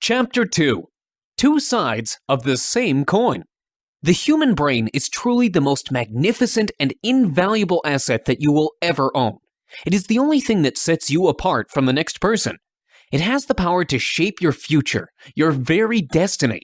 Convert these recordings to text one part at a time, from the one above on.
Chapter 2: Two Sides of the Same Coin. The human brain is truly the most magnificent and invaluable asset that you will ever own. It is the only thing that sets you apart from the next person. It has the power to shape your future, your very destiny.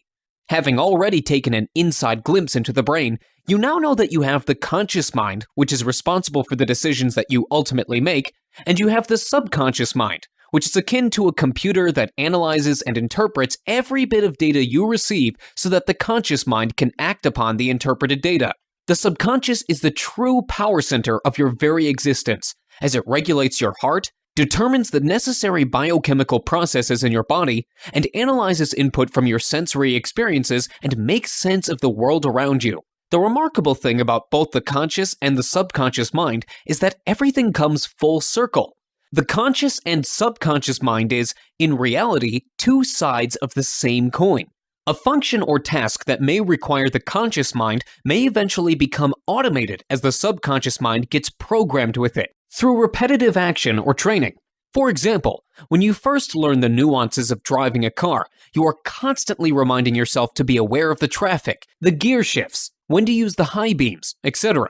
Having already taken an inside glimpse into the brain, you now know that you have the conscious mind, which is responsible for the decisions that you ultimately make, and you have the subconscious mind, which is akin to a computer that analyzes and interprets every bit of data you receive so that the conscious mind can act upon the interpreted data. The subconscious is the true power center of your very existence, as it regulates your heart, determines the necessary biochemical processes in your body, and analyzes input from your sensory experiences and makes sense of the world around you. The remarkable thing about both the conscious and the subconscious mind is that everything comes full circle. The conscious and subconscious mind is, in reality, two sides of the same coin. A function or task that may require the conscious mind may eventually become automated as the subconscious mind gets programmed with it through repetitive action or training. For example, when you first learn the nuances of driving a car, you are constantly reminding yourself to be aware of the traffic, the gear shifts, when to use the high beams, etc.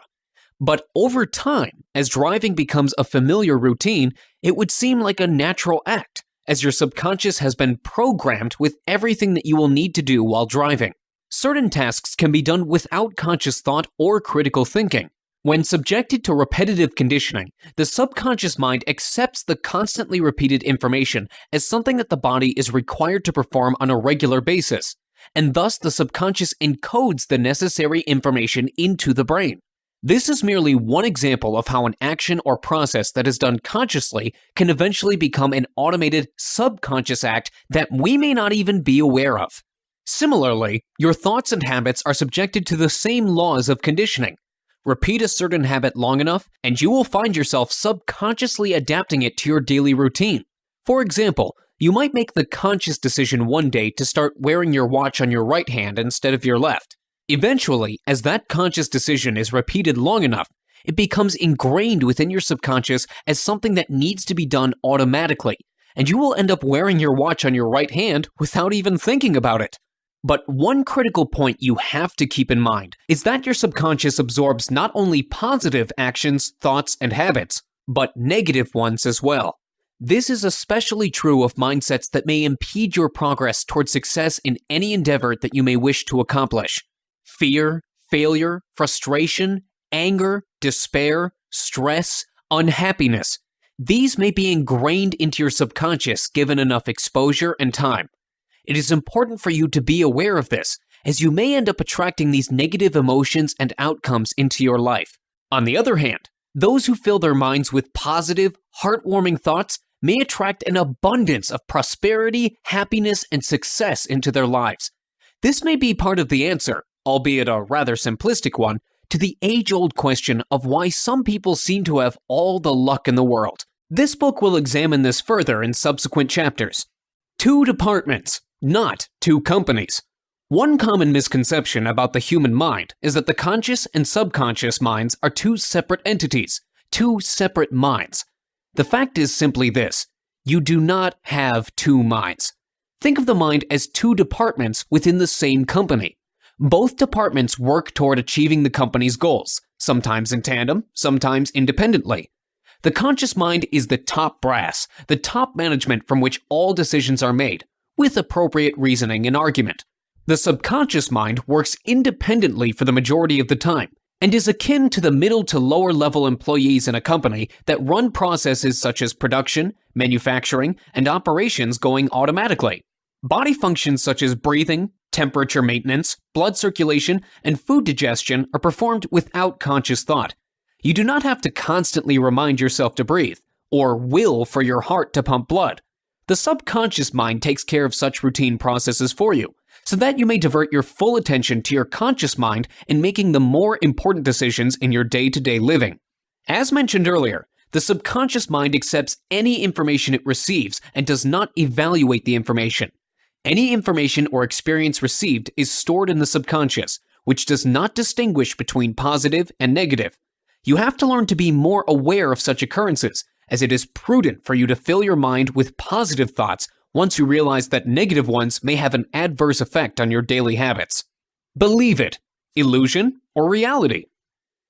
But over time, as driving becomes a familiar routine, it would seem like a natural act, as your subconscious has been programmed with everything that you will need to do while driving. Certain tasks can be done without conscious thought or critical thinking. When subjected to repetitive conditioning, the subconscious mind accepts the constantly repeated information as something that the body is required to perform on a regular basis, and thus the subconscious encodes the necessary information into the brain. This is merely one example of how an action or process that is done consciously can eventually become an automated subconscious act that we may not even be aware of. Similarly, your thoughts and habits are subjected to the same laws of conditioning. Repeat a certain habit long enough, and you will find yourself subconsciously adapting it to your daily routine. For example, you might make the conscious decision one day to start wearing your watch on your right hand instead of your left. Eventually, as that conscious decision is repeated long enough, it becomes ingrained within your subconscious as something that needs to be done automatically, and you will end up wearing your watch on your right hand without even thinking about it. But one critical point you have to keep in mind is that your subconscious absorbs not only positive actions, thoughts, and habits, but negative ones as well. This is especially true of mindsets that may impede your progress towards success in any endeavor that you may wish to accomplish. Fear, failure, frustration, anger, despair, stress, unhappiness. These may be ingrained into your subconscious given enough exposure and time. It is important for you to be aware of this, as you may end up attracting these negative emotions and outcomes into your life. On the other hand, those who fill their minds with positive, heartwarming thoughts may attract an abundance of prosperity, happiness, and success into their lives. This may be part of the answer, albeit a rather simplistic one, to the age-old question of why some people seem to have all the luck in the world. This book will examine this further in subsequent chapters. Two departments, not two companies. One common misconception about the human mind is that the conscious and subconscious minds are two separate entities, two separate minds. The fact is simply this: you do not have two minds. Think of the mind as two departments within the same company. Both departments work toward achieving the company's goals, sometimes in tandem, sometimes independently. The conscious mind is the top brass, the top management from which all decisions are made, with appropriate reasoning and argument. The subconscious mind works independently for the majority of the time, and is akin to the middle to lower level employees in a company that run processes such as production, manufacturing, and operations going automatically. Body functions such as breathing, temperature maintenance, blood circulation, and food digestion are performed without conscious thought. You do not have to constantly remind yourself to breathe, or will for your heart to pump blood. The subconscious mind takes care of such routine processes for you, so that you may divert your full attention to your conscious mind in making the more important decisions in your day-to-day living. As mentioned earlier, the subconscious mind accepts any information it receives and does not evaluate the information. Any information or experience received is stored in the subconscious, which does not distinguish between positive and negative. You have to learn to be more aware of such occurrences, as it is prudent for you to fill your mind with positive thoughts once you realize that negative ones may have an adverse effect on your daily habits. Believe it, illusion or reality?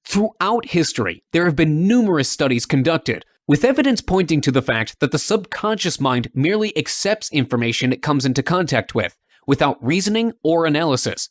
Throughout history, there have been numerous studies conducted, with evidence pointing to the fact that the subconscious mind merely accepts information it comes into contact with, without reasoning or analysis.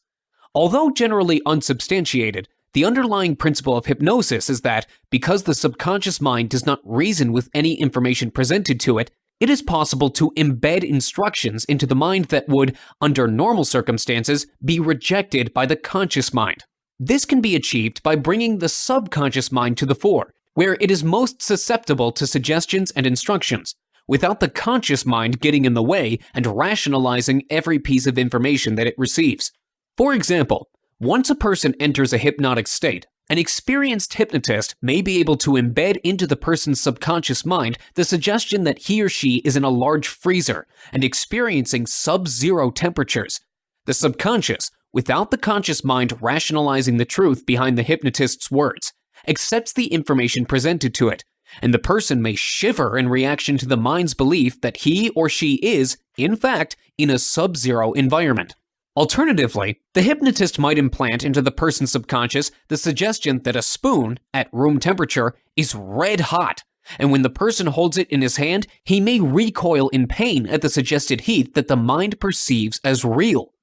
Although generally unsubstantiated, the underlying principle of hypnosis is that, because the subconscious mind does not reason with any information presented to it, it is possible to embed instructions into the mind that would, under normal circumstances, be rejected by the conscious mind. This can be achieved by bringing the subconscious mind to the fore, where it is most susceptible to suggestions and instructions, without the conscious mind getting in the way and rationalizing every piece of information that it receives. For example, once a person enters a hypnotic state, an experienced hypnotist may be able to embed into the person's subconscious mind the suggestion that he or she is in a large freezer and experiencing sub-zero temperatures. The subconscious, without the conscious mind rationalizing the truth behind the hypnotist's words, accepts the information presented to it, and the person may shiver in reaction to the mind's belief that he or she is, in fact, in a sub-zero environment. Alternatively, the hypnotist might implant into the person's subconscious the suggestion that a spoon, at room temperature, is red hot, and when the person holds it in his hand, he may recoil in pain at the suggested heat that the mind perceives as real.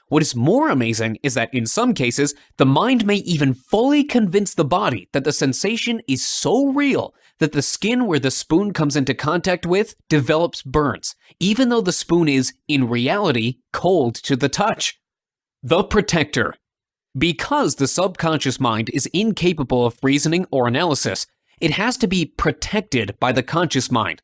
What is more amazing is that in some cases, the mind may even fully convince the body that the sensation is so real that the skin where the spoon comes into contact with develops burns, even though the spoon is, in reality, cold to the touch. The protector. Because the subconscious mind is incapable of reasoning or analysis, it has to be protected by the conscious mind.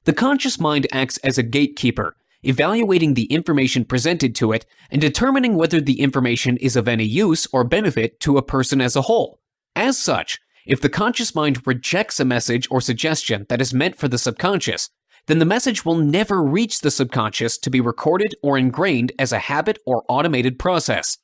The conscious mind acts as a gatekeeper, evaluating the information presented to it and determining whether the information is of any use or benefit to a person as a whole. As such, if the conscious mind rejects a message or suggestion that is meant for the subconscious, then the message will never reach the subconscious to be recorded or ingrained as a habit or automated process.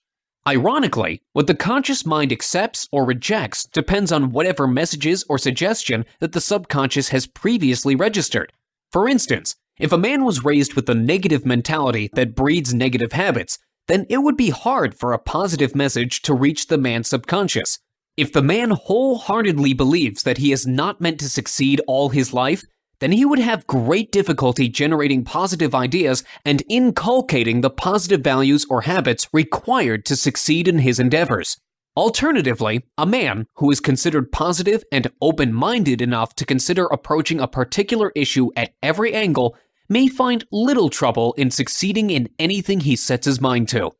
Ironically, what the conscious mind accepts or rejects depends on whatever messages or suggestion that the subconscious has previously registered. For instance, if a man was raised with a negative mentality that breeds negative habits, then it would be hard for a positive message to reach the man's subconscious. If the man wholeheartedly believes that he is not meant to succeed all his life, then he would have great difficulty generating positive ideas and inculcating the positive values or habits required to succeed in his endeavors. Alternatively, a man who is considered positive and open-minded enough to consider approaching a particular issue at every angle may find little trouble in succeeding in anything he sets his mind to.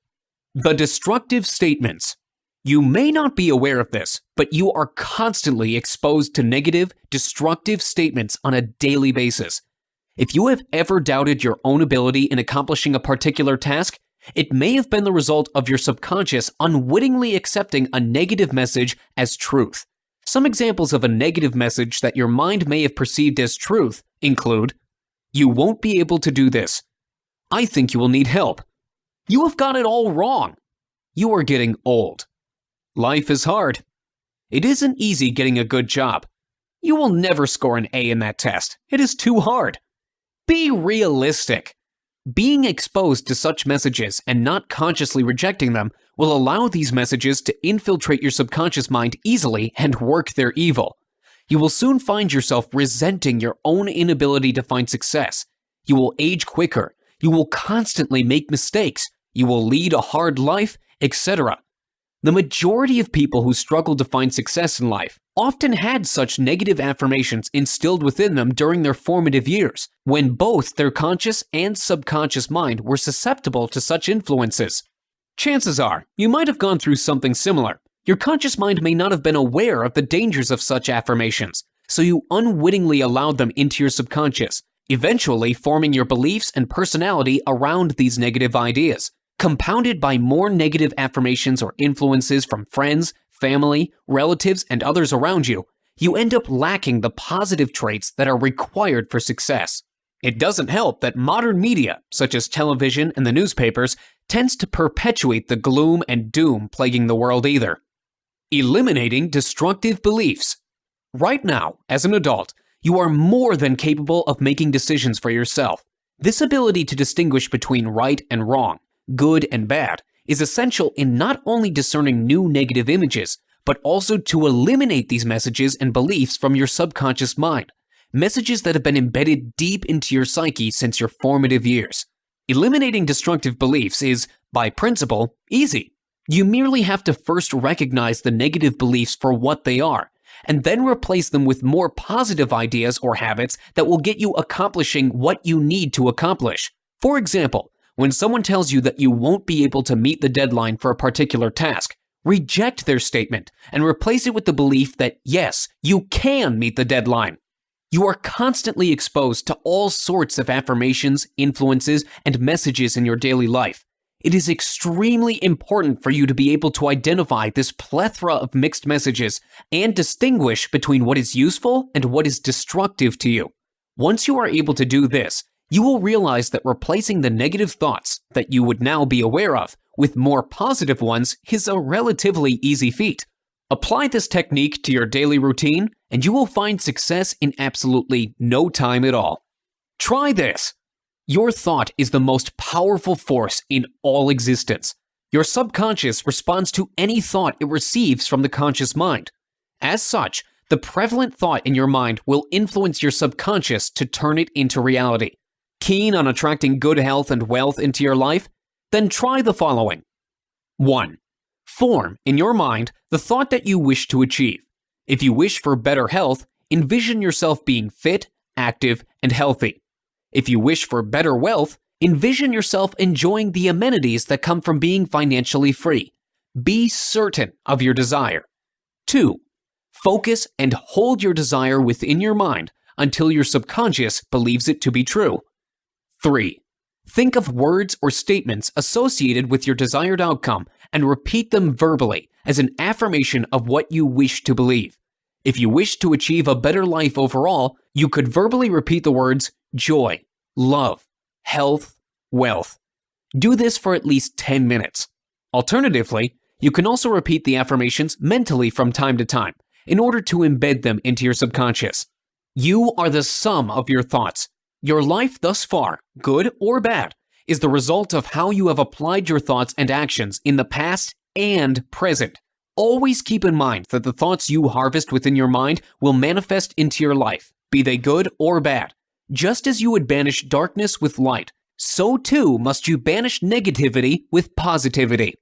The destructive statements. You may not be aware of this, but you are constantly exposed to negative, destructive statements on a daily basis. If you have ever doubted your own ability in accomplishing a particular task, it may have been the result of your subconscious unwittingly accepting a negative message as truth. Some examples of a negative message that your mind may have perceived as truth include: you won't be able to do this. I think you will need help. You have got it all wrong. You are getting old. Life is hard. It isn't easy getting a good job. You will never score an A in that test. It is too hard. Be realistic. Being exposed to such messages and not consciously rejecting them will allow these messages to infiltrate your subconscious mind easily and work their evil. You will soon find yourself resenting your own inability to find success. You will age quicker. You will constantly make mistakes. You will lead a hard life, etc. The majority of people who struggle to find success in life often had such negative affirmations instilled within them during their formative years, when both their conscious and subconscious mind were susceptible to such influences. Chances are, you might have gone through something similar. Your conscious mind may not have been aware of the dangers of such affirmations, so you unwittingly allowed them into your subconscious, eventually forming your beliefs and personality around these negative ideas. Compounded by more negative affirmations or influences from friends, family, relatives, and others around you, you end up lacking the positive traits that are required for success. It doesn't help that modern media, such as television and the newspapers, tends to perpetuate the gloom and doom plaguing the world either. Eliminating destructive beliefs. Right now, as an adult, you are more than capable of making decisions for yourself. This ability to distinguish between right and wrong, good and bad, is essential in not only discerning new negative images, but also to eliminate these messages and beliefs from your subconscious mind, messages that have been embedded deep into your psyche since your formative years. Eliminating destructive beliefs is, by principle, easy. You merely have to first recognize the negative beliefs for what they are, and then replace them with more positive ideas or habits that will get you accomplishing what you need to accomplish. For example, when someone tells you that you won't be able to meet the deadline for a particular task, reject their statement and replace it with the belief that yes, you can meet the deadline. You are constantly exposed to all sorts of affirmations, influences, and messages in your daily life. It is extremely important for you to be able to identify this plethora of mixed messages and distinguish between what is useful and what is destructive to you. Once you are able to do this, you will realize that replacing the negative thoughts that you would now be aware of with more positive ones is a relatively easy feat. Apply this technique to your daily routine, and you will find success in absolutely no time at all. Try this. Your thought is the most powerful force in all existence. Your subconscious responds to any thought it receives from the conscious mind. As such, the prevalent thought in your mind will influence your subconscious to turn it into reality. Keen on attracting good health and wealth into your life? Then try the following. 1. Form, in your mind, the thought that you wish to achieve. If you wish for better health, envision yourself being fit, active, and healthy. If you wish for better wealth, envision yourself enjoying the amenities that come from being financially free. Be certain of your desire. 2. Focus and hold your desire within your mind until your subconscious believes it to be true. 3. Think of words or statements associated with your desired outcome and repeat them verbally as an affirmation of what you wish to believe. If you wish to achieve a better life overall, you could verbally repeat the words joy, love, health, wealth. Do this for at least 10 minutes. Alternatively, you can also repeat the affirmations mentally from time to time in order to embed them into your subconscious. You are the sum of your thoughts. Your life thus far, good or bad, is the result of how you have applied your thoughts and actions in the past and present. Always keep in mind that the thoughts you harvest within your mind will manifest into your life, be they good or bad. Just as you would banish darkness with light, so too must you banish negativity with positivity.